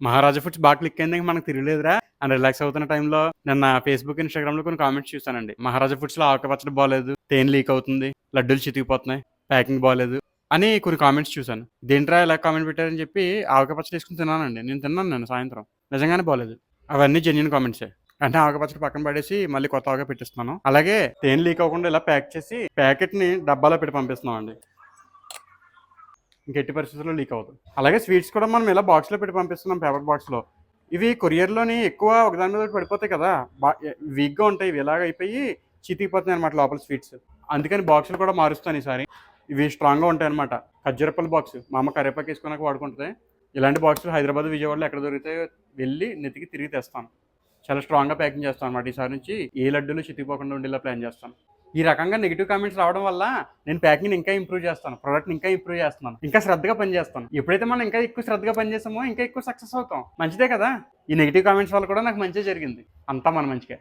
మహారాజా foods బాగా click అయింది. ఇంక మనకు తిరగలేదురా అని రిలాక్స్ అవుతున్న టైంలో నిన్న ఫేస్‌బుక్, ఇన్‌స్టాగ్రామ్‌లో కొన్ని కామెంట్స్ చూసానండి. మహారాజా ఫుడ్స్‌లో ఆవకాయ పచ్చడి బాలేదు, తేనె లీక్ అవుతుంది, లడ్డూలు చితికిపోతున్నాయి, ప్యాకింగ్ బాలేదు అని కొన్ని కామెంట్స్ చూసాను. ఇదేంట్రా ఇలా కామెంట్ పెట్టారని చెప్పి ఆవకాయ పచ్చడి ఏసుకొని తిన్నానండి. తిన్నాను సాయంత్రం. నిజంగానే బాలేదు. అవన్నీ జెన్యూన్ కామెంట్సే. అంటే ఆవకాయ పచ్చడి పక్కన పడేసి మళ్ళీ కొత్త ఆవకాయ పెట్టిస్తున్నాను. అలాగే తేనె లీక్ అవ్వకుండా ఇలా ప్యాక్ చేసి ప్యాకెట్‌ని డబ్బాలో పెట్టి పంపిస్తున్నామండి. ఇంక ఎట్టి పరిస్థితుల్లో లీక్ అవ్వదు. అలాగే స్వీట్స్ కూడా మనం ఇలా బాక్స్‌లో పెట్టి పంపిస్తున్నాం, పేపర్ బాక్స్‌లో. ఇవి కొరియర్‌లోని ఎక్కువ ఒకదాని మీద ఒకటి పడిపోతాయి కదా! వీక్‌గా ఉంటాయి. ఇవి ఇలాగ అయిపోయి చితికిపోతున్నాయన్నమాట లోపల స్వీట్స్. అందుకని బాక్సులు కూడా మారుస్తాను ఈసారి. ఇవి స్ట్రాంగ్‌గా ఉంటాయన్నమాట. ఖర్జూరపల్లి బాక్స్ మా అమ్మ కరివేపాకు ఏసుకోడానికి వాడుకుంటది. ఇలాంటి బాక్సులు హైదరాబాద్, విజయవాడలో ఎక్కడ దొరుకుతాయో వెళ్లి వెతికి తిరిగి తెస్తాను. చాలా స్ట్రాంగ్‌గా ప్యాకింగ్ చేస్తానన్నమాట. ఈసారి నుంచి ఏ లడ్డూలు చితికిపోకుండా ఉండేలా ప్లాన్ చేస్తాను. ఈ రకంగా నెగెటివ్ కామెంట్స్ రావడం వల్ల నేను ప్యాకింగ్‌ని ఇంకా ఇంప్రూవ్ చేస్తాను. ప్రొడక్ట్‌ని ఇంకా ఇంప్రూవ్ చేస్తున్నాను. ఇంకా శ్రద్ధగా పనిచేస్తాను. ఎప్పుడైతే మనం ఇంకా ఎక్కువ శ్రద్ధగా పనిచేసామో ఇంకా ఎక్కువ సక్సెస్ అవుతాం. మంచిదే కదా! ఈ నెగెటివ్ కామెంట్స్ వల్ల కూడా నాకు మంచే జరిగింది. అంతా మన మంచికే.